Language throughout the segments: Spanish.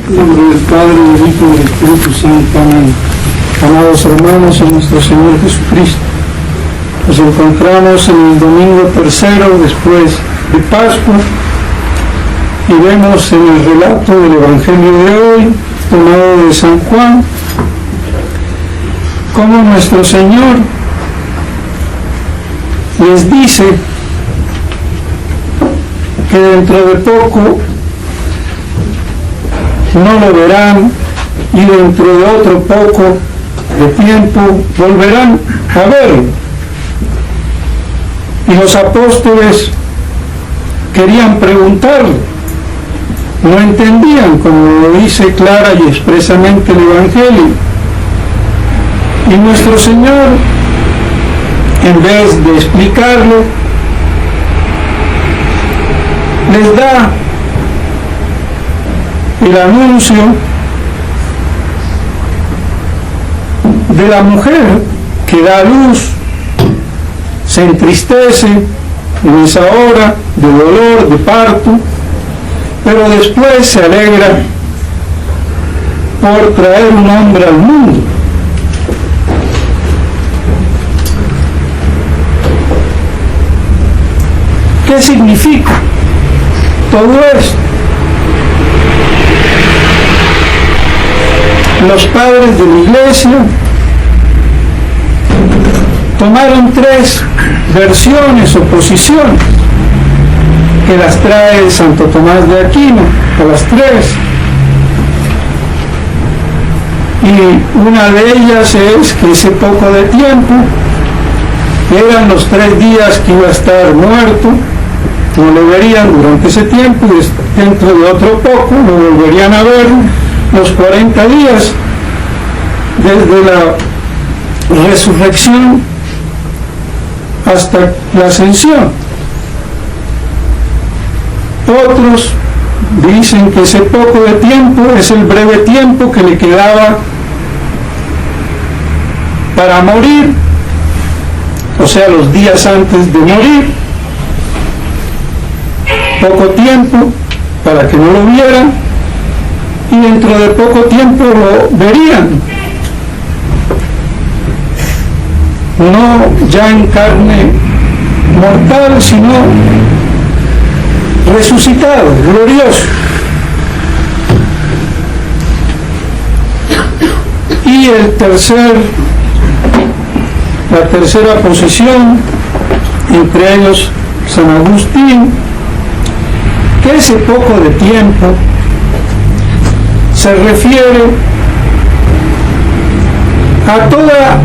En nombre del Padre, del Hijo y del Espíritu Santo. Amén. Amados hermanos en nuestro Señor Jesucristo, nos encontramos en el domingo tercero después de Pascua y vemos en el relato del Evangelio de hoy, tomado de San Juan, cómo nuestro Señor les dice que dentro de poco no lo verán y dentro de otro poco de tiempo volverán a verlo. Y los apóstoles querían preguntarle, no entendían, como lo dice clara y expresamente el Evangelio. Y nuestro Señor, en vez de explicarlo, les da el anuncio de la mujer que da luz, se entristece en esa hora de dolor, de parto, pero después se alegra por traer un hombre al mundo. ¿Qué significa todo esto? Los padres de la Iglesia tomaron tres versiones o posiciones que las trae Santo Tomás de Aquino, a las tres. Y una de ellas es que ese poco de tiempo eran los 3 días que iba a estar muerto, no lo verían durante ese tiempo, y dentro de otro poco lo volverían a ver los 40 días desde la resurrección hasta la ascensión. Otros dicen que ese poco de tiempo es el breve tiempo que le quedaba para morir, o sea, los días antes de morir, poco tiempo para que no lo vieran, y dentro de poco tiempo lo verían, no ya en carne mortal, sino resucitado, glorioso. Y la tercera posición, entre ellos San Agustín, que ese poco de tiempo se refiere a toda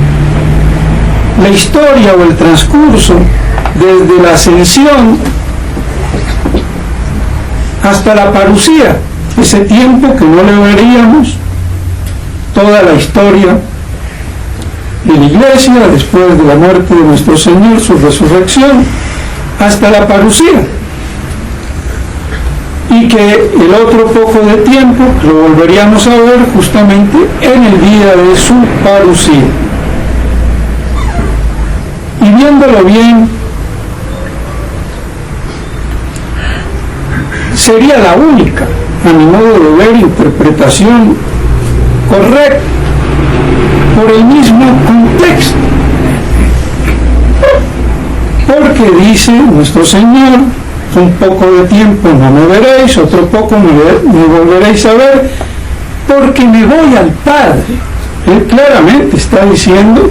la historia o el transcurso desde la ascensión hasta la parucía, ese tiempo que no le veríamos, toda la historia de la Iglesia después de la muerte de nuestro Señor, su resurrección, hasta la parucía. Y que el otro poco de tiempo lo volveríamos a ver justamente en el día de su parucía. Y viéndolo bien, sería la única, a mi modo de ver, interpretación correcta por el mismo contexto. Porque dice nuestro Señor, un poco de tiempo no me veréis, otro poco me volveréis a ver, porque me voy al Padre. Él claramente está diciendo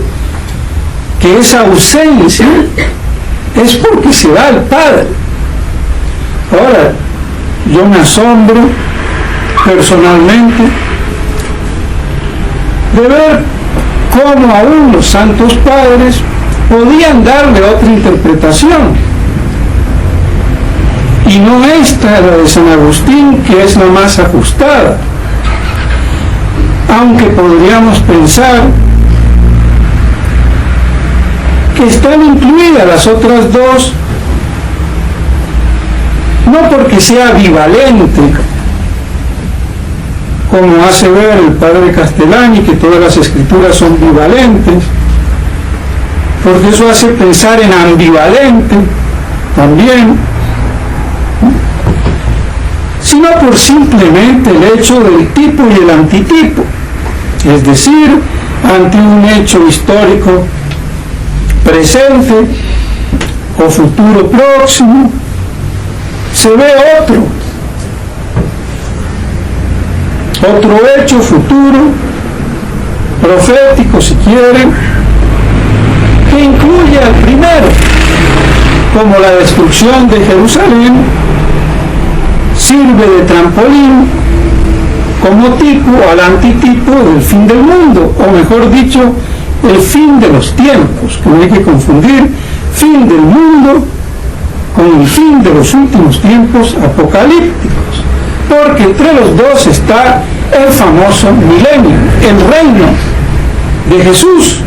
que esa ausencia es porque se va al Padre. Ahora, yo me asombro personalmente de ver cómo aún los santos padres podían darle otra interpretación, y no esta, la de San Agustín, que es la más ajustada, aunque podríamos pensar que están incluidas las otras dos, no porque sea bivalente, como hace ver el padre Castellani, que todas las escrituras son bivalentes, porque eso hace pensar en ambivalente también, sino por simplemente el hecho del tipo y el antitipo, es decir, ante un hecho histórico presente o futuro próximo, se ve otro hecho futuro, profético si quieren, que incluye al primero, como la destrucción de Jerusalén, sirve de trampolín como tipo al antitipo del fin del mundo, o mejor dicho, el fin de los tiempos, que no hay que confundir fin del mundo con el fin de los últimos tiempos apocalípticos, porque entre los dos está el famoso milenio, el reino de Jesús,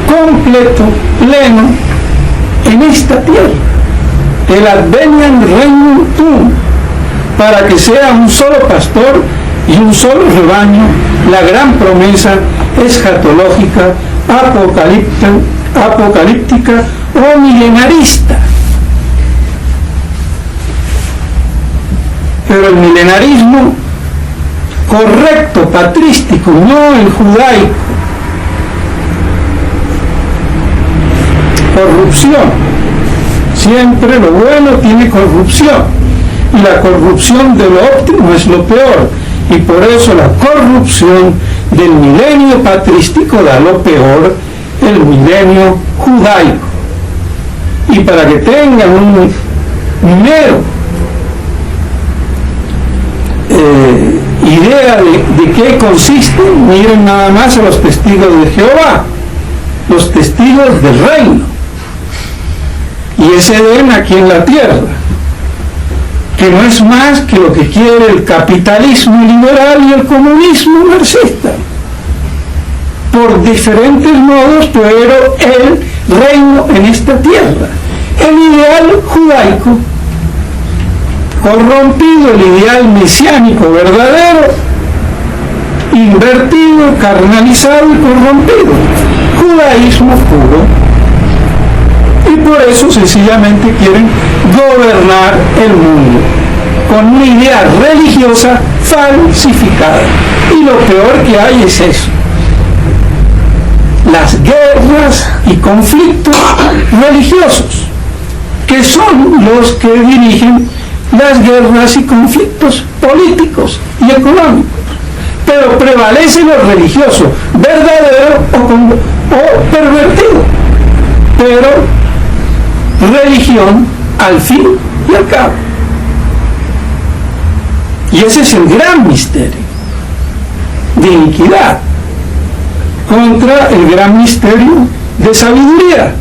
completo, pleno, en esta tierra, el adveniam regnum tuum, para que sea un solo pastor y un solo rebaño, la gran promesa escatológica, apocalíptica o milenarista. Pero el milenarismo correcto, patrístico, no el judaico, corrupción. Siempre lo bueno tiene corrupción, y la corrupción de lo óptimo es lo peor, y por eso la corrupción del milenio patrístico da lo peor, el milenio judaico. Y para que tengan un mero idea de qué consiste, miren nada más a los testigos de Jehová, los testigos del reino, y ese Edén aquí en la tierra, que no es más que lo que quiere el capitalismo liberal y el comunismo marxista, por diferentes modos, pero el reino en esta tierra, el ideal judaico corrompido, el ideal mesiánico verdadero, invertido, carnalizado y corrompido, judaísmo puro. Y por eso sencillamente quieren gobernar el mundo con una idea religiosa falsificada. Y lo peor que hay es eso: las guerras y conflictos religiosos, que son los que dirigen las guerras y conflictos políticos y económicos. Pero prevalece lo religioso, verdadero o pervertido. Pero religión al fin y al cabo. Y ese es el gran misterio de iniquidad contra el gran misterio de sabiduría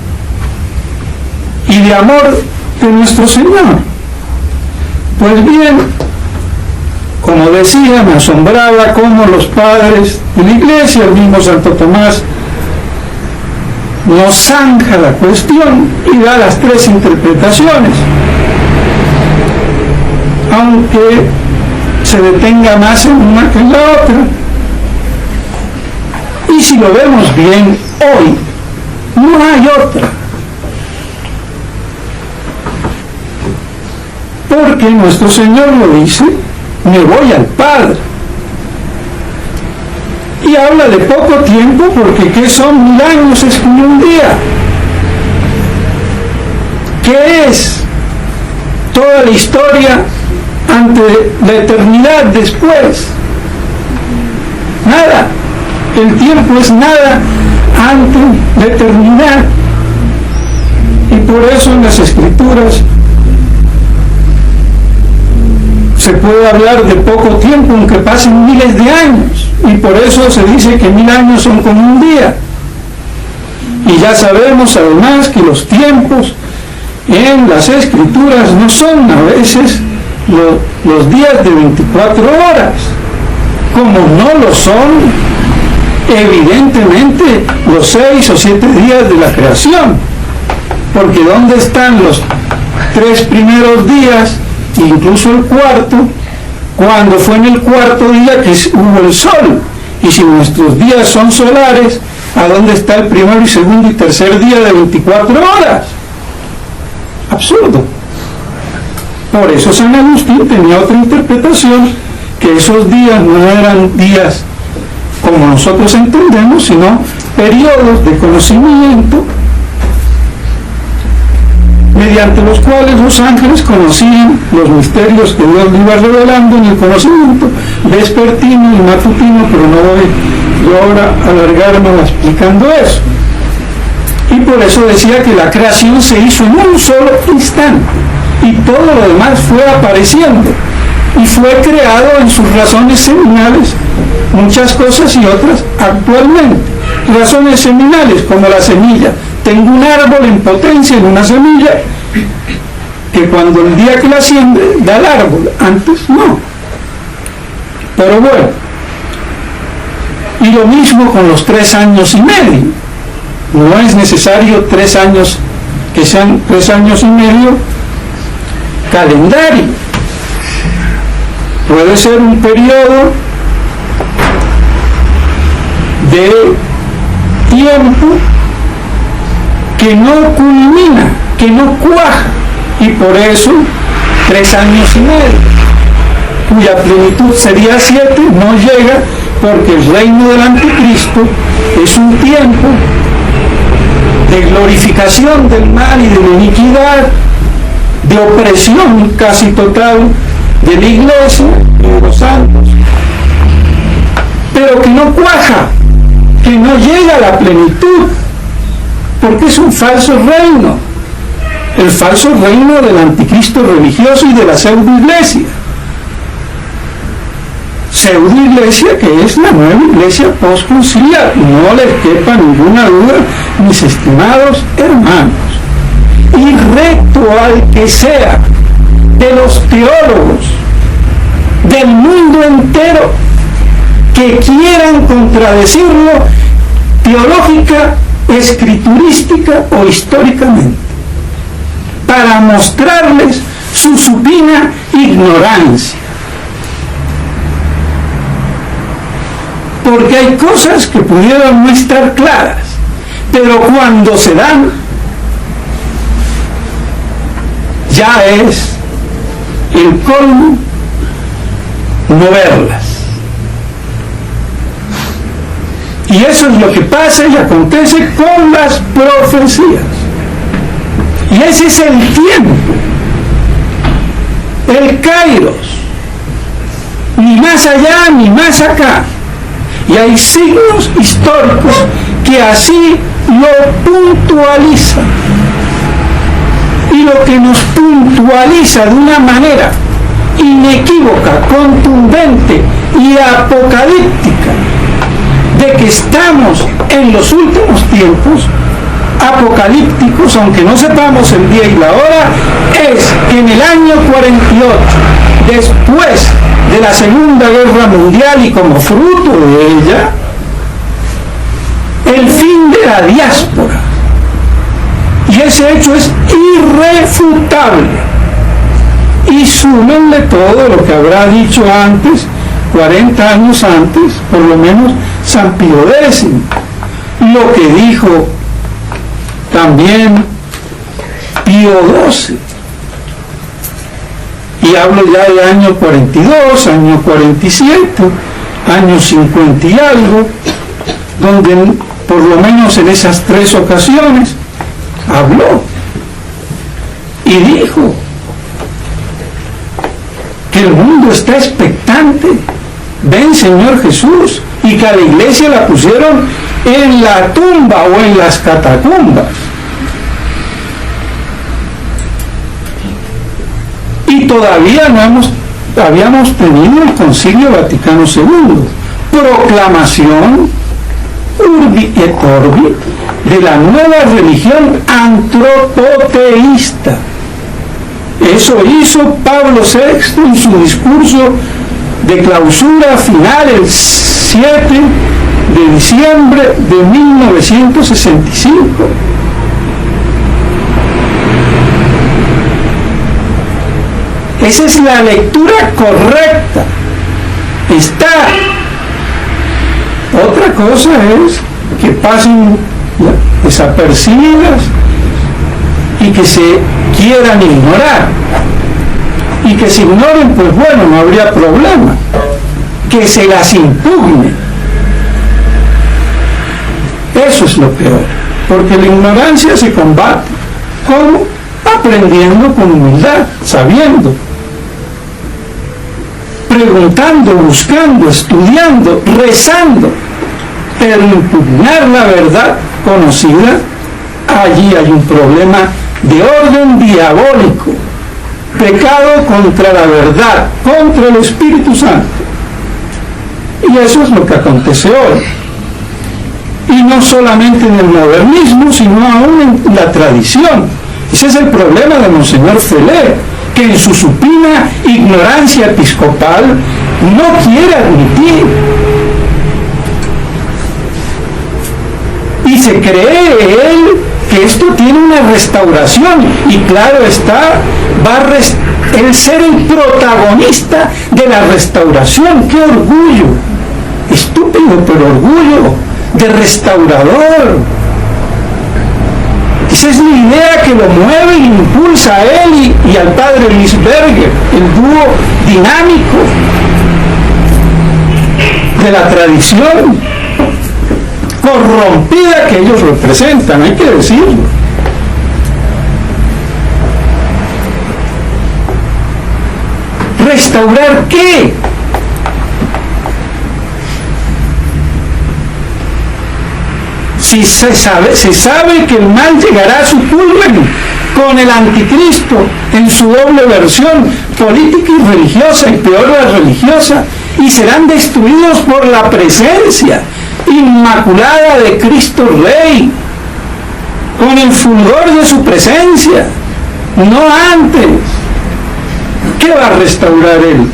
y de amor de nuestro Señor. Pues bien, como decía, me asombraba cómo los padres de la iglesia, el mismo Santo Tomás, nos zanja la cuestión y da las tres interpretaciones, aunque se detenga más en una que en la otra. Y si lo vemos bien hoy, no hay otra, porque nuestro Señor lo dice: me voy al Padre. Y habla de poco tiempo, porque ¿qué son 1000 años? Es como un día. ¿Qué es toda la historia ante la eternidad después? Nada. El tiempo es nada ante la eternidad. Y por eso en las Escrituras se puede hablar de poco tiempo, aunque pasen miles de años. Y por eso se dice que 1000 años son como un día. Y ya sabemos además que los tiempos en las Escrituras no son a veces los días de 24 horas, como no lo son evidentemente los 6 o 7 días de la creación, porque ¿dónde están los 3 primeros días, incluso el cuarto, cuando fue en el cuarto día que hubo el sol? Y si nuestros días son solares, ¿a dónde está el primero y segundo y tercer día de 24 horas? Absurdo. Por eso San Agustín tenía otra interpretación, que esos días no eran días como nosotros entendemos, sino periodos de conocimiento mediante los cuales los ángeles conocían los misterios que Dios iba revelando en el conocimiento vespertino y matutino, pero no voy yo ahora a alargarme explicando eso. Y por eso decía que la creación se hizo en un solo instante y todo lo demás fue apareciendo y fue creado en sus razones seminales, muchas cosas y otras actualmente. Razones seminales como la semilla. Tengo un árbol en potencia en una semilla que cuando el día que la siembre da el árbol, antes no. Pero bueno, y lo mismo con los 3 años y medio. No es necesario 3 años, que sean 3 años y medio calendario. Puede ser un periodo de tiempo que no culmina, que no cuaja, y por eso 3 años y medio, cuya plenitud sería 7, no llega, porque el reino del anticristo es un tiempo de glorificación del mal y de la iniquidad, de opresión casi total de la iglesia y de los santos, pero que no cuaja, que no llega a la plenitud, porque es un falso reino, el falso reino del anticristo religioso y de la pseudoiglesia. Pseudoiglesia que es la nueva iglesia postconciliar, no les quepa ninguna duda, mis estimados hermanos. Y recto al que sea de los teólogos del mundo entero que quieran contradecirlo teológica, escriturística o históricamente, para mostrarles su supina ignorancia. Porque hay cosas que pudieran no estar claras, pero cuando se dan, ya es el colmo no verlas. Y eso es lo que pasa y acontece con las profecías. Y ese es el tiempo, el kairos, ni más allá ni más acá. Y hay signos históricos que así lo puntualizan. Y lo que nos puntualiza de una manera inequívoca, contundente y apocalíptica de que estamos en los últimos tiempos apocalípticos, aunque no sepamos el día y la hora, es que en el año 48, después de la Segunda Guerra Mundial y como fruto de ella, el fin de la diáspora. Y ese hecho es irrefutable. Y súmenle todo lo que habrá dicho antes, 40 años antes, por lo menos San Pío X, lo que dijo también Pío XII. Y hablo ya de año 42, año 47, año 50 y algo, donde por lo menos en esas 3 ocasiones habló y dijo que el mundo está expectante, ven Señor Jesús, y que a la iglesia la pusieron en la tumba o en las catacumbas. Y todavía no habíamos tenido el Concilio Vaticano II, proclamación urbi et orbi de la nueva religión antropoteísta. Eso hizo Pablo VI en su discurso de clausura final el 7 de diciembre de 1965. Esa es la lectura correcta. Está. Otra cosa es que pasen desapercibidas y que se quieran ignorar. y que se ignoren, pues bueno, no habría problema. Que se las impugne. Eso es lo peor, porque la ignorancia se combate. ¿Cómo? Aprendiendo con humildad, sabiendo, preguntando, buscando, estudiando, rezando. Pero impugnar la verdad conocida, allí hay un problema de orden diabólico, pecado contra la verdad, contra el Espíritu Santo. Y eso es lo que acontece hoy. Y no solamente en el modernismo, sino aún en la tradición. Ese es el problema de Monseñor Feller, que en su supina ignorancia episcopal no quiere admitir. Y se cree él que esto tiene una restauración, y claro está, va el ser el protagonista de la restauración. ¡Qué orgullo! Estúpido, pero orgullo de restaurador. Esa es la idea que lo mueve y impulsa a él y al padre Liesberger, el dúo dinámico de la tradición corrompida que ellos representan, hay que decirlo. ¿Restaurar qué? Si se sabe que el mal llegará a su culmen con el anticristo en su doble versión política y religiosa, y peor la religiosa, y serán destruidos por la presencia inmaculada de Cristo Rey, con el fulgor de su presencia, no antes. ¿Qué va a restaurar él?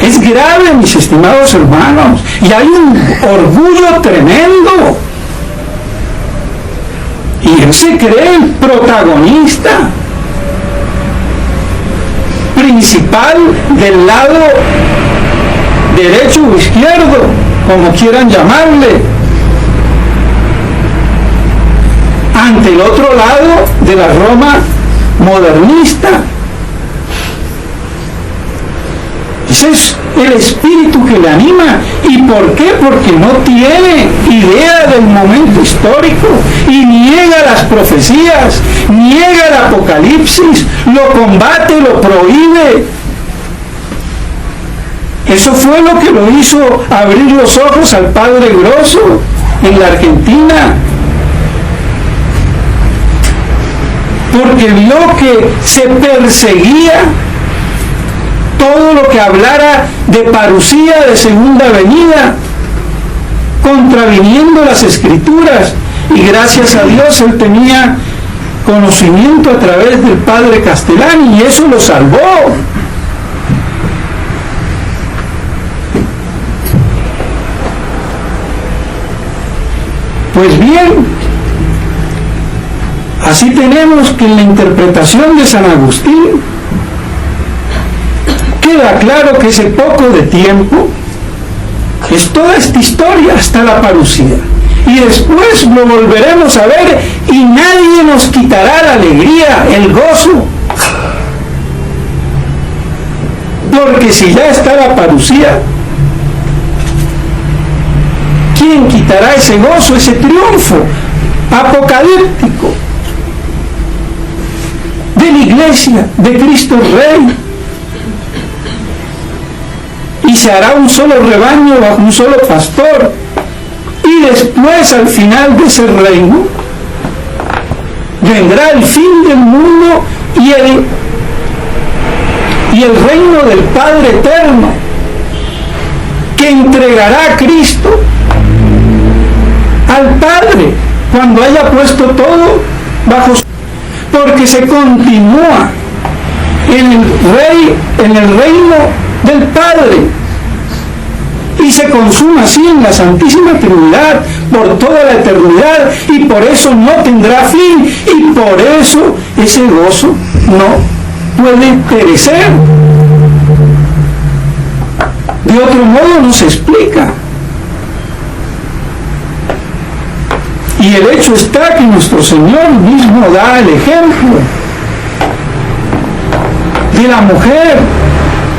Es grave, mis estimados hermanos, y hay un orgullo tremendo. Y él se cree el protagonista principal del lado derecho o izquierdo, como quieran llamarle, ante el otro lado de la Roma modernista. Ese es el espíritu que le anima. ¿Y por qué? Porque no tiene idea del momento histórico y niega las profecías, niega el Apocalipsis, lo combate, lo prohíbe. Eso fue lo que lo hizo abrir los ojos al Padre Grosso en la Argentina, porque vio que se perseguía todo lo que hablara de parucía, de segunda venida, contraviniendo las Escrituras. Y gracias a Dios él tenía conocimiento a través del padre Castellani, y eso lo salvó. Pues bien, así tenemos que en la interpretación de San Agustín queda claro que ese poco de tiempo es toda esta historia hasta la parucía, y después lo volveremos a ver y nadie nos quitará la alegría, el gozo, porque si ya está la parucía, ¿quién quitará ese gozo, ese triunfo apocalíptico de la Iglesia, de Cristo Rey? Y se hará un solo rebaño bajo un solo pastor, y después, al final de ese reino, vendrá el fin del mundo y el reino del Padre eterno, que entregará a Cristo al Padre cuando haya puesto todo bajo su... porque se continúa en el reino del Padre, y se consuma así en la Santísima Trinidad por toda la eternidad, y por eso no tendrá fin, y por eso ese gozo no puede perecer. De otro modo no se explica. Y el hecho está que nuestro Señor mismo da el ejemplo de la mujer,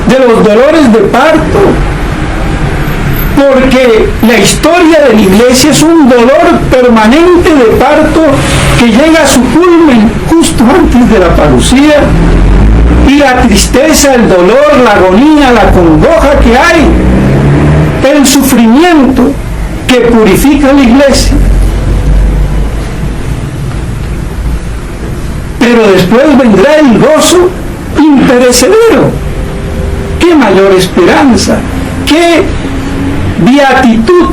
de los dolores de parto, porque la historia de la iglesia es un dolor permanente de parto que llega a su culmen justo antes de la parucía, y la tristeza, el dolor, la agonía, la congoja que hay, el sufrimiento que purifica la iglesia. Pero después vendrá el gozo imperecedero. ¡Qué mayor esperanza! ¡Qué beatitud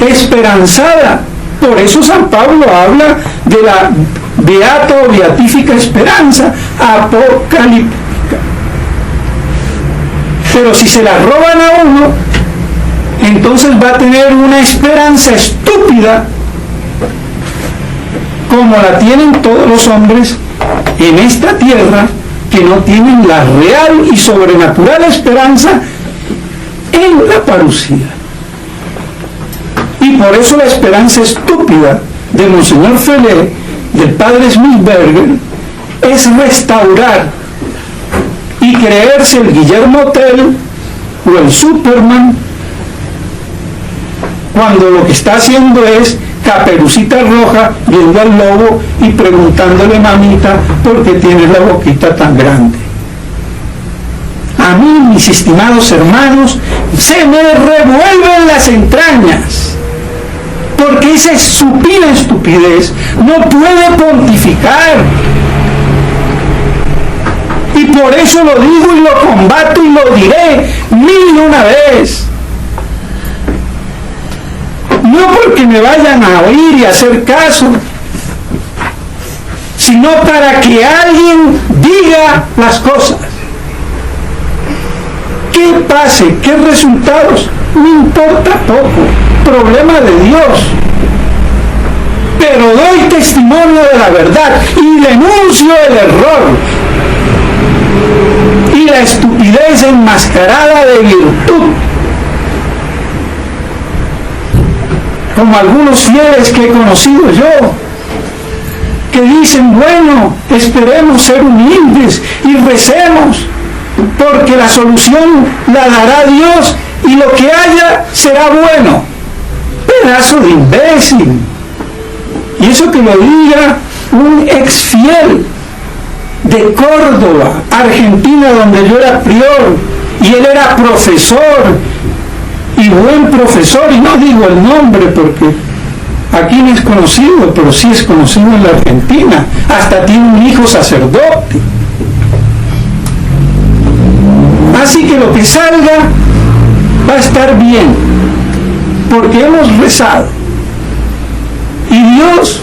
esperanzada! Por eso San Pablo habla de la beata o beatífica esperanza apocalíptica. Pero si se la roban a uno, entonces va a tener una esperanza estúpida, como la tienen todos los hombres en esta tierra, que no tienen la real y sobrenatural esperanza en la parucía. Y por eso la esperanza estúpida de Monseñor Felé, del padre Smithberger, es restaurar y creerse el Guillermo Tell o el Superman, cuando lo que está haciendo es Caperucita Roja viendo al lobo y preguntándole: mamita, ¿por qué tienes la boquita tan grande? A mí, mis estimados hermanos, se me revuelven las entrañas, porque esa supina estupidez no puede pontificar. Y por eso lo digo y lo combato y lo diré 1001 vez. No porque me vayan a oír y a hacer caso, sino para que alguien diga las cosas. ¿Qué pase? ¿Qué resultados? No importa poco, problema de Dios. Pero doy testimonio de la verdad y denuncio el error y la estupidez enmascarada de virtud, como algunos fieles que he conocido yo, que dicen: bueno, esperemos ser humildes y recemos, porque la solución la dará Dios y lo que haya será bueno. Pedazo de imbécil. Y eso que lo diga un ex fiel de Córdoba, Argentina, donde yo era prior, y él era profesor, y buen profesor, y no digo el nombre porque aquí no es conocido, pero sí es conocido en la Argentina, hasta tiene un hijo sacerdote. Así que lo que salga va a estar bien, porque hemos rezado, y Dios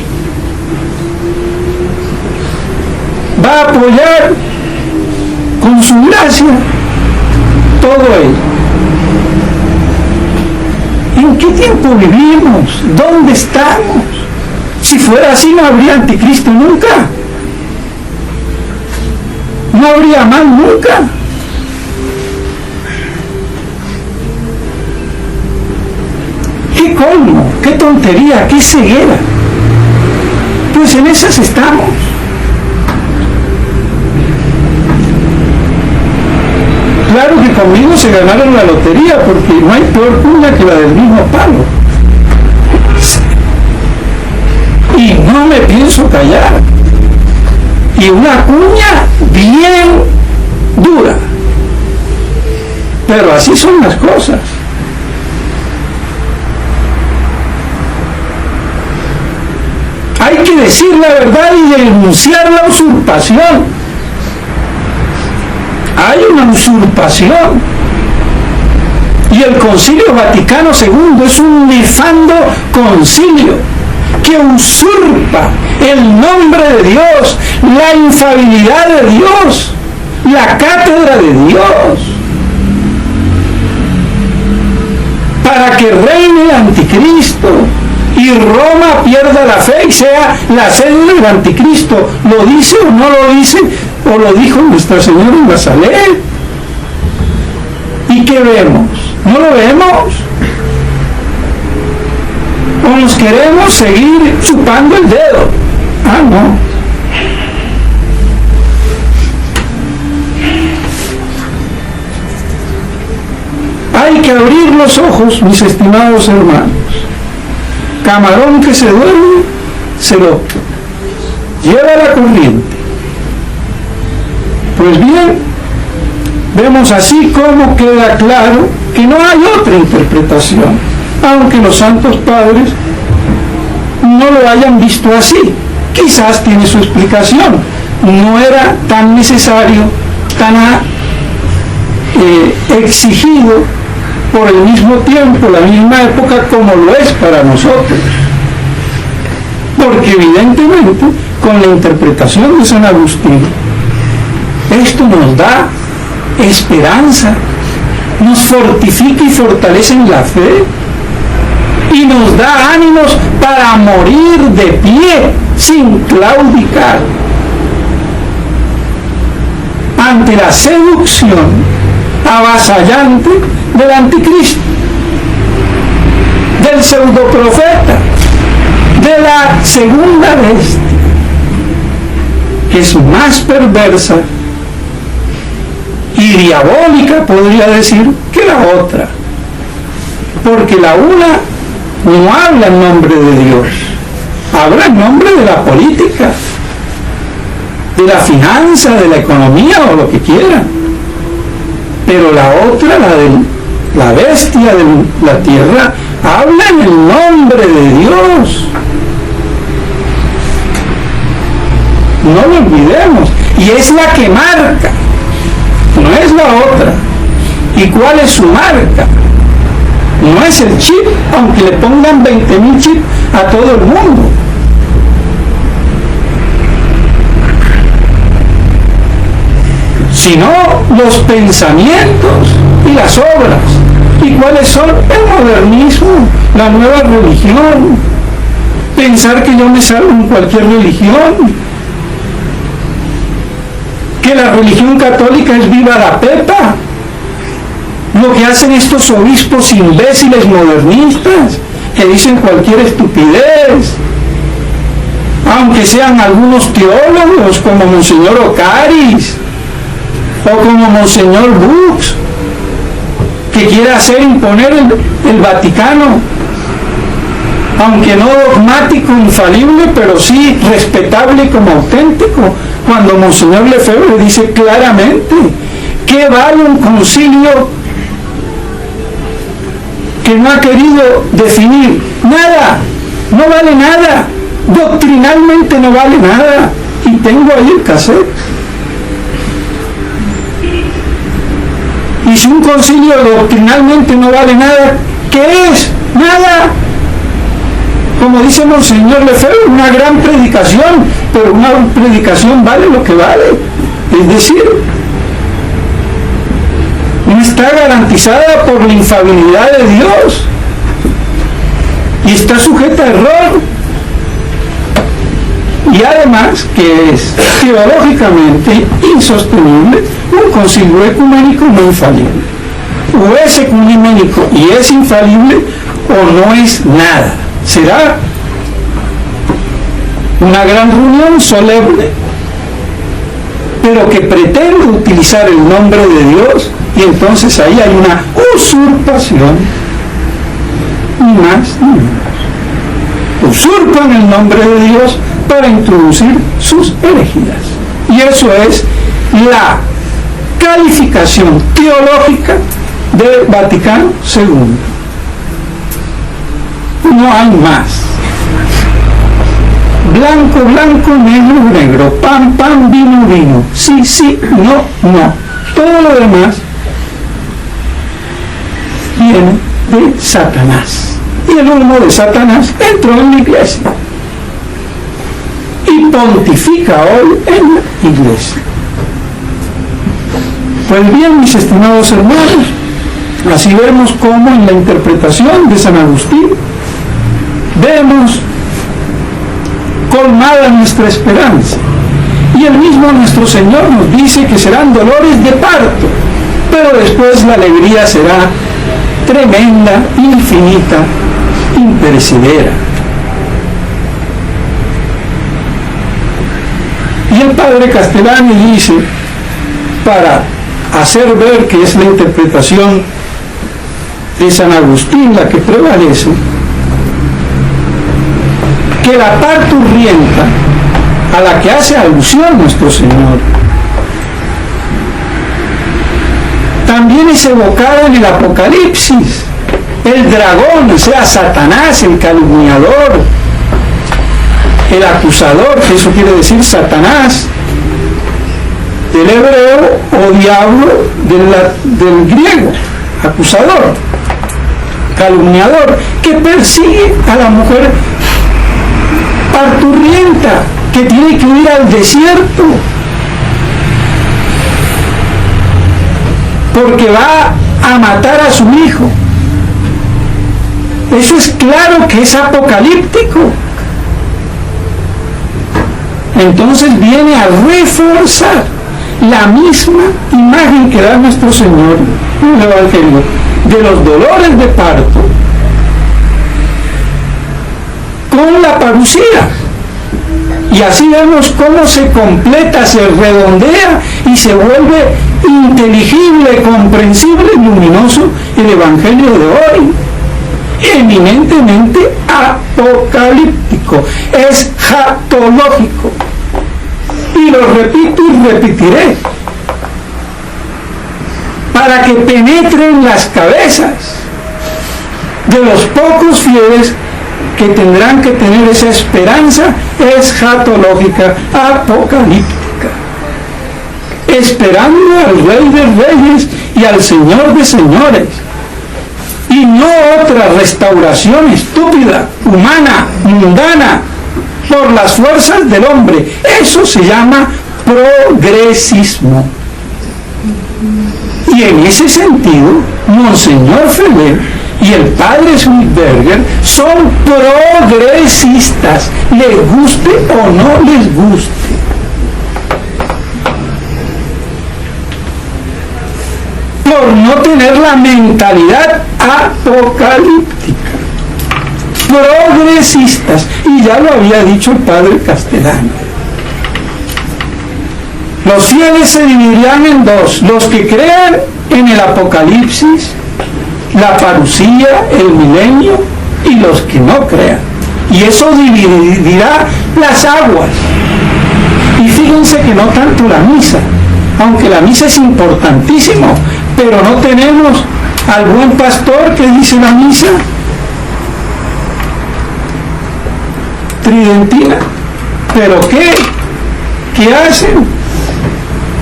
va a apoyar con su gracia todo ello. ¿En qué tiempo vivimos? ¿Dónde estamos? Si fuera así, no habría anticristo nunca. No habría mal nunca. ¡Qué colmo! ¡Qué tontería! ¡Qué ceguera! Pues en esas estamos. Claro que conmigo se ganaron la lotería, porque no hay peor cuña que la del mismo palo. Y no me pienso callar. Y una cuña bien dura. Pero así son las cosas. Hay que decir la verdad y denunciar la usurpación. Hay una usurpación, y el Concilio Vaticano II es un nefando concilio que usurpa el nombre de Dios, la infalibilidad de Dios, la cátedra de Dios, para que reine el anticristo y Roma pierda la fe y sea la sede del anticristo. ¿Lo dice o no lo dice? ¿O lo dijo Nuestra Señora en Nazaret? ¿Y qué vemos? ¿No lo vemos? ¿O nos queremos seguir chupando el dedo? Ah, no. Hay que abrir los ojos, mis estimados hermanos. Camarón que se duerme, se lo lleva la corriente. Pues bien, vemos así como queda claro que no hay otra interpretación, aunque los santos padres no lo hayan visto así. Quizás tiene su explicación. No era tan necesario, tan exigido por el mismo tiempo, la misma época, como lo es para nosotros. Porque evidentemente, con la interpretación de San Agustín, esto nos da esperanza, nos fortifica y fortalece en la fe, y nos da ánimos para morir de pie, sin claudicar, ante la seducción avasallante del anticristo, del pseudoprofeta, de la segunda bestia, que es más perversa y diabólica, podría decir, que la otra, porque la una no habla en nombre de Dios, habla en nombre de la política, de la finanza, de la economía o lo que quiera. Pero la otra, la bestia de la tierra, habla en el nombre de Dios. No lo olvidemos. Y es la que marca, no es la otra. ¿Y cuál es su marca? No es el chip, aunque le pongan 20.000 chips a todo el mundo. Sino los pensamientos y las obras. ¿Y cuáles son? El modernismo, la nueva religión. Pensar que yo me salvo en cualquier religión. Que la religión católica es viva la pepa. Lo que hacen estos obispos imbéciles modernistas, que dicen cualquier estupidez. Aunque sean algunos teólogos como Monseñor Ocaris, o como Monseñor Brooks, que quiere hacer imponer el Vaticano, aunque no dogmático, infalible, pero sí respetable como auténtico, cuando Monseñor Lefebvre dice claramente que vale un concilio que no ha querido definir nada, no vale nada, doctrinalmente no vale nada, y tengo ahí el cassette. Y si un concilio doctrinalmente no vale nada, ¿qué es? Nada. Como dice Monseñor Lefebvre, una gran predicación, pero una predicación vale lo que vale. Es decir, no está garantizada por la infalibilidad de Dios y está sujeta a error. Y además que es teológicamente insostenible un concilio ecuménico no infalible. O es ecuménico y es infalible, o no es nada. Será una gran reunión solemne, pero que pretende utilizar el nombre de Dios, y entonces ahí hay una usurpación, ni más ni menos. Usurpan el nombre de Dios para introducir sus herejías. Y eso es la calificación teológica del Vaticano II. No hay más. Blanco, blanco, negro, negro, pan, pan, vino, vino, sí, sí, no, no. Todo lo demás viene de Satanás. Y el humo de Satanás entró en la iglesia y pontifica hoy en la iglesia. Pues bien, mis estimados hermanos, así vemos cómo en la interpretación de San Agustín vemos colmada nuestra esperanza, y el mismo nuestro Señor nos dice que serán dolores de parto, pero después la alegría será tremenda, infinita imperecedera. Y el padre Castellani dice, para hacer ver que es la interpretación de San Agustín la que prevalece, que la parturienta a la que hace alusión nuestro Señor también es evocada en el Apocalipsis. El dragón, o sea, Satanás, el calumniador, el acusador, que eso quiere decir Satanás, del hebreo, o diablo del griego, acusador, calumniador, que persigue a la mujer parturienta, que tiene que ir al desierto, porque va a matar a su hijo. Eso es claro que es apocalíptico. Entonces viene a reforzar la misma imagen que da nuestro Señor en el Evangelio de los dolores de parto con la parucía. Y así vemos cómo se completa, se redondea y se vuelve inteligible, comprensible, luminoso el Evangelio de hoy, eminentemente apocalíptico, escatológico. Y lo repito y repetiré, para que penetre en las cabezas de los pocos fieles que tendrán que tener esa esperanza escatológica, apocalíptica, esperando al Rey de Reyes y al Señor de Señores, y no otra restauración estúpida, humana, mundana, por las fuerzas del hombre. Eso se llama progresismo. Y en ese sentido, Monseñor Feller y el padre Schwittberger son progresistas, les guste o no les guste. Por no tener la mentalidad apocalíptica. Progresistas, y ya lo había dicho el padre Castellani. Los fieles se dividirán en dos: los que crean en el Apocalipsis, la parucía, el milenio, y los que no crean. Y eso dividirá las aguas. Y fíjense que no tanto la misa, aunque la misa es importantísimo, pero no tenemos al buen pastor que dice la misa tridentina. ¿Pero qué? ¿Qué hacen?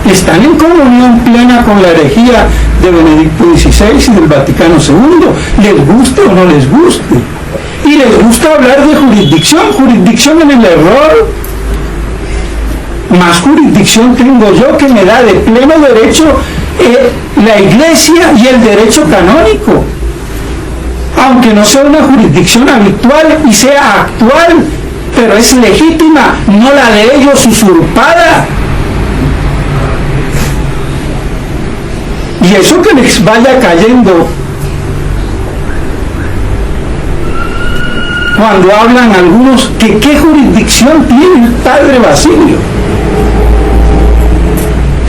Están en comunión plena con la herejía de Benedicto XVI y del Vaticano II, les guste o no les guste. Y les gusta hablar de jurisdicción en el error. Más jurisdicción tengo yo, que me da de pleno derecho la Iglesia y el derecho canónico, aunque no sea una jurisdicción habitual y sea actual, pero es legítima, no la de ellos usurpada. Y eso que les vaya cayendo cuando hablan algunos que qué jurisdicción tiene el padre Basilio.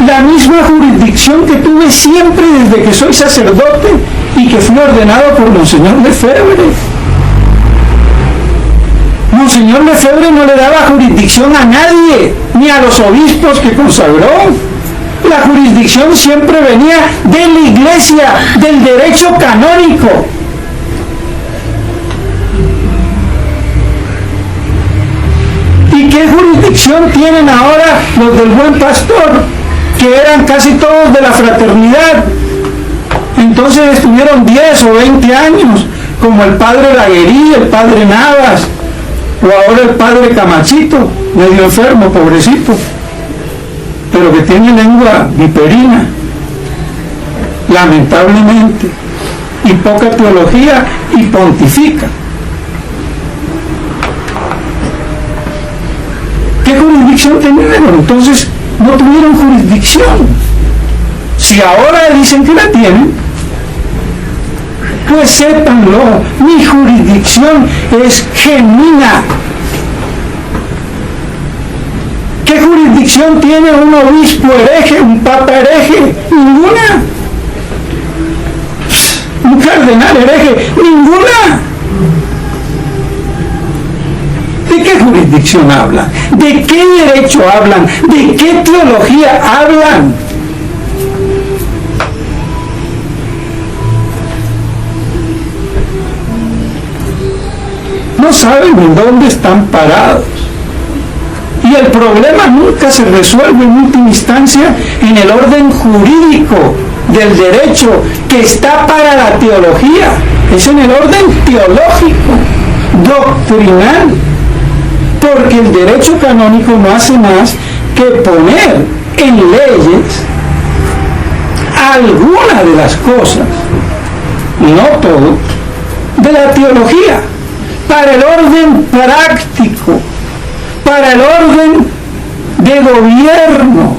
La misma jurisdicción que tuve siempre desde que soy sacerdote y que fui ordenado por Monseñor Lefebvre. Monseñor Lefebvre no le daba jurisdicción a nadie, ni a los obispos que consagró. La jurisdicción siempre venía de la Iglesia, del derecho canónico. ¿Y qué jurisdicción tienen ahora los del Buen Pastor, que eran casi todos de la fraternidad? Entonces estuvieron 10 o 20 años, como el padre Laguerí, el padre Navas, o ahora el padre Camachito, medio enfermo, pobrecito, pero que tiene lengua viperina, lamentablemente, y poca teología, y pontifica. ¿Qué jurisdicción tenían? Entonces no tuvieron jurisdicción. Si ahora dicen que la tienen, Pues sépanlo, mi jurisdicción es genuina. ¿Qué jurisdicción tiene un obispo hereje, un papa hereje? Ninguna. Un cardenal hereje, ninguna. ¿De qué jurisdicción hablan? ¿De qué derecho hablan? ¿De qué teología hablan? No saben en dónde están parados. Y el problema nunca se resuelve en última instancia en el orden jurídico del derecho que está para la teología. Es en el orden teológico, doctrinal. Porque el derecho canónico no hace más que poner en leyes alguna de las cosas, no todo, de la teología, para el orden práctico, para el orden de gobierno.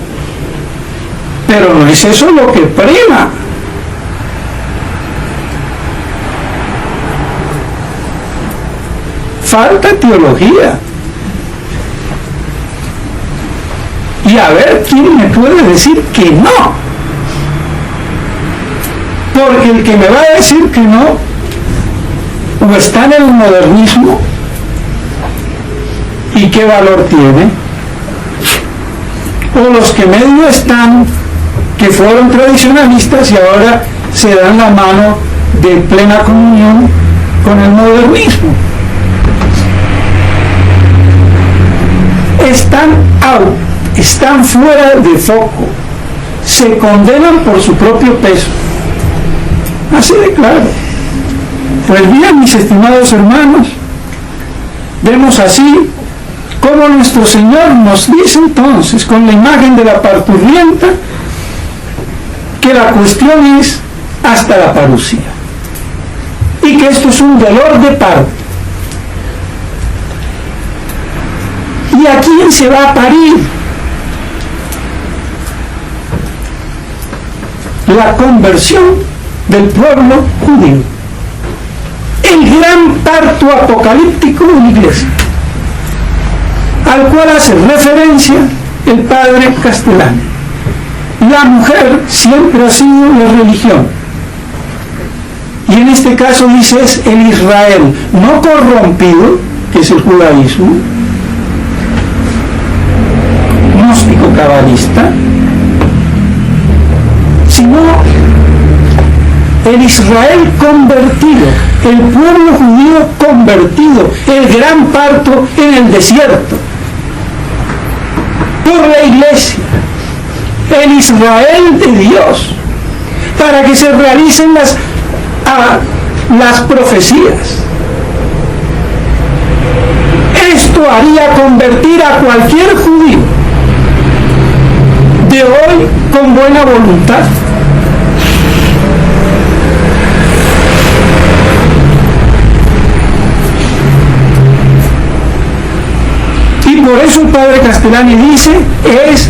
Pero no es eso lo que prima. Falta teología. Y a ver quién me puede decir que no. Porque el que me va a decir que no, o está en el modernismo, ¿y qué valor tiene? O los que medio están, que fueron tradicionalistas y ahora se dan la mano de plena comunión con el modernismo. Están fuera de foco, se condenan por su propio peso. Así de claro. Pues bien, mis estimados hermanos, vemos así como nuestro Señor nos dice entonces, con la imagen de la parturienta, que la cuestión es hasta la parucía, y que esto es un dolor de parto. ¿Y a quién se va a parir? La conversión del pueblo judío. El gran parto apocalíptico de la iglesia, al cual hace referencia el padre Castellani. La mujer siempre ha sido la religión. Y en este caso dice es el Israel no corrompido, que es el judaísmo, gnóstico cabalista, sino el Israel convertido, el pueblo judío convertido, el gran parto en el desierto, por la iglesia, el Israel de Dios, para que se realicen las profecías. Esto haría convertir a cualquier judío de hoy con buena voluntad. Y por eso el padre Castellani dice, es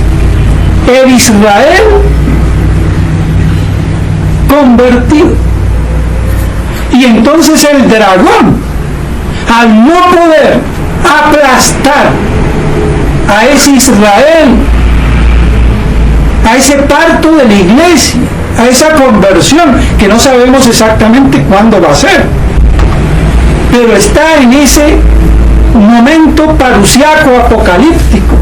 el Israel convertido. Y entonces el dragón, al no poder aplastar a ese Israel, a ese parto de la iglesia, a esa conversión, que no sabemos exactamente cuándo va a ser, pero está en ese momento parusiaco apocalíptico.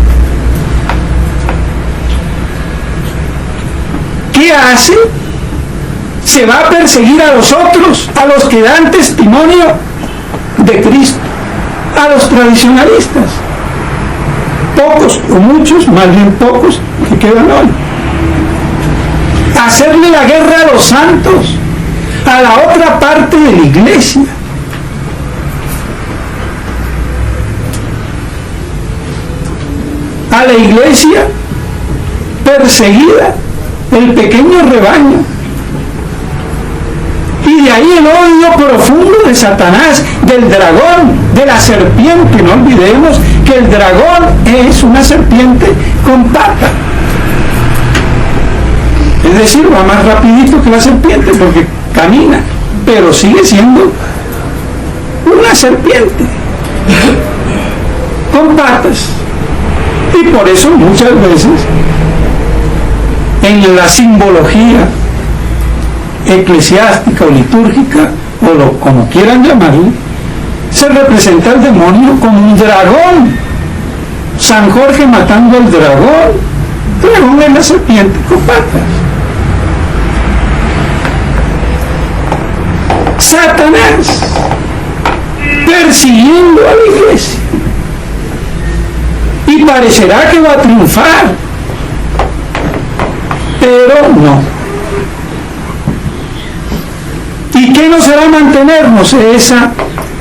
¿Qué hace? Se va a perseguir a los otros, a los que dan testimonio de Cristo, a los tradicionalistas, pocos o muchos, más bien pocos, que quedan hoy. Hacerle la guerra a los santos, a la otra parte de la iglesia. A la iglesia perseguida, el pequeño rebaño. Y de ahí el odio profundo de Satanás, del dragón, de la serpiente. No olvidemos que el dragón es una serpiente con pata. Es decir, va más rapidito que la serpiente porque camina. pero sigue siendo una serpiente con patas. Y por eso muchas veces en la simbología eclesiástica o litúrgica, o como quieran llamarlo, se representa al demonio como un dragón. San Jorge matando al dragón. Dragón es la serpiente con patas. Satanás persiguiendo a la iglesia, y parecerá que va a triunfar, pero no. ¿Y qué nos hará mantenernos en esa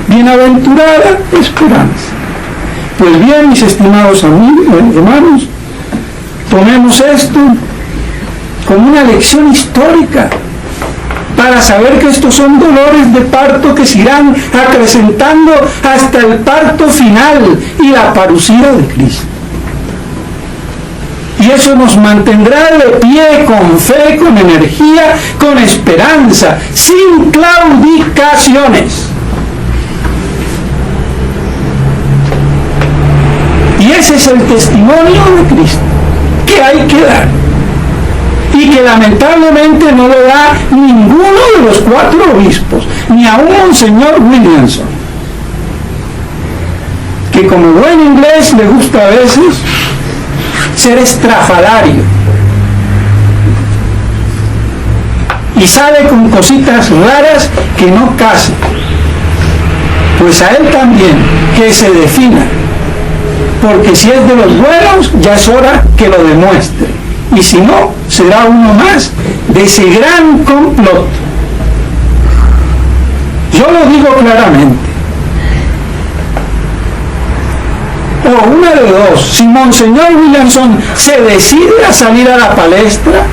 bienaventurada esperanza? Pues bien, mis estimados amigos, hermanos, tomemos esto como una lección histórica para saber que estos son dolores de parto que se irán acrecentando hasta el parto final y la parucía de Cristo. Y eso nos mantendrá de pie con fe, con energía, con esperanza, sin claudicaciones. Y ese es el testimonio de Cristo que hay que dar, y que lamentablemente no lo da ninguno de los 4 obispos, ni aún Monseñor Williamson, que como buen inglés le gusta a veces ser estrafalario y sale con cositas raras que no casan. Pues a él también que se defina, porque si es de los buenos ya es hora que lo demuestre, y si no, será uno más de ese gran complot. Yo lo digo claramente, o una de dos: si Monseñor Williamson se decide a salir a la palestra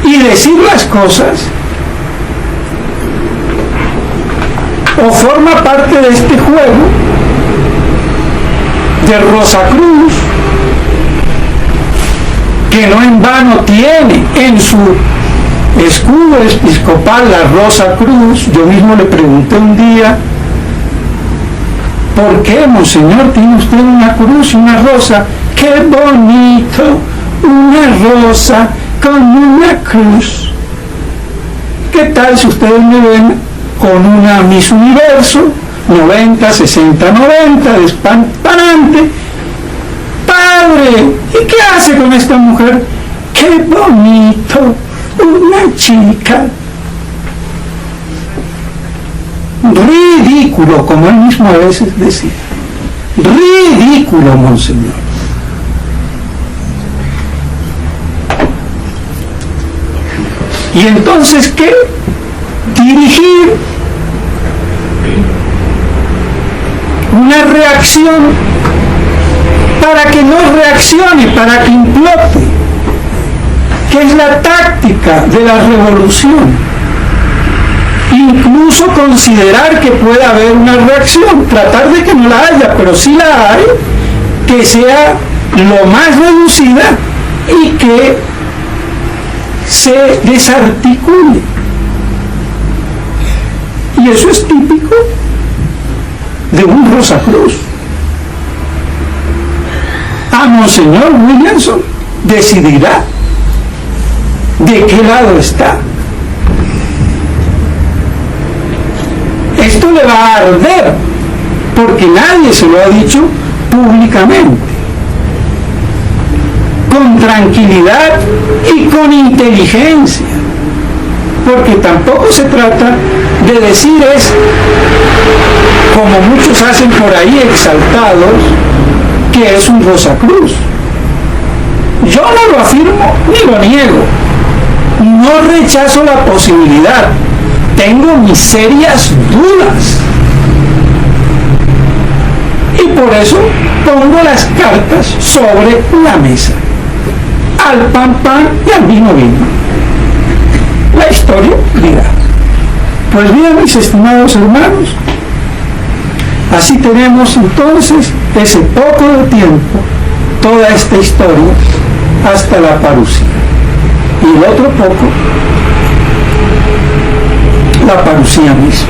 y decir las cosas, o forma parte de este juego de Rosacruz, que no en vano tiene en su escudo episcopal la Rosa Cruz. Yo mismo le pregunté un día: ¿por qué, Monseñor, tiene usted una cruz y una rosa? ¡Qué bonito! Una rosa con una cruz. ¿Qué tal si ustedes me ven con una Miss Universo 90, 60, 90, despampanante? ¡Padre! ¿Y qué hace con esta mujer? ¡Qué bonito! Una chica. Ridículo, como él mismo a veces decía. Ridículo, Monseñor. Y entonces, ¿qué? Dirigir una reacción para que no reaccione, para que implote, que es la táctica de la revolución. Incluso considerar que puede haber una reacción, tratar de que no la haya, pero si la hay, que sea lo más reducida y que se desarticule. Y eso es típico de un Rosacruz. A Monseñor Williamson decidirá de qué lado está. Esto le va a arder, porque nadie se lo ha dicho públicamente. Con tranquilidad y con inteligencia, porque tampoco se trata de decir es, como muchos hacen por ahí exaltados, que es un Rosacruz. Yo no lo afirmo ni lo niego, no rechazo la posibilidad, tengo mis serias dudas, y por eso pongo las cartas sobre la mesa, al pan pan y al vino vino. La historia dirá. Pues bien, mis estimados hermanos, así tenemos entonces ese poco de tiempo, toda esta historia hasta la parucía, y el otro poco la parusía misma.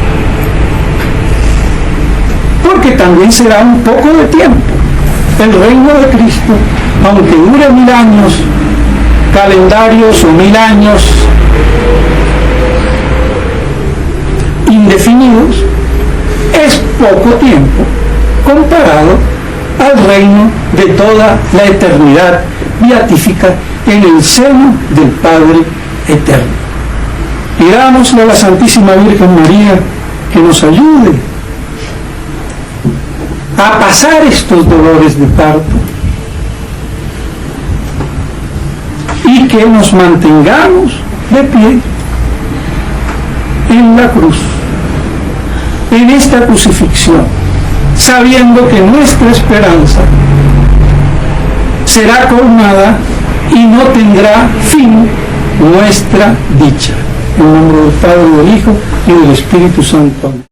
Porque también será un poco de tiempo. El reino de Cristo, aunque dure 1000 años, calendarios o 1000 años indefinidos, es poco tiempo comparado al reino de toda la eternidad beatífica en el seno del Padre eterno. Pidámosle a la Santísima Virgen María que nos ayude a pasar estos dolores de parto y que nos mantengamos de pie en la cruz, en esta crucifixión, sabiendo que nuestra esperanza será colmada y no tendrá fin nuestra dicha. En nombre del Padre, del Hijo y del Espíritu Santo.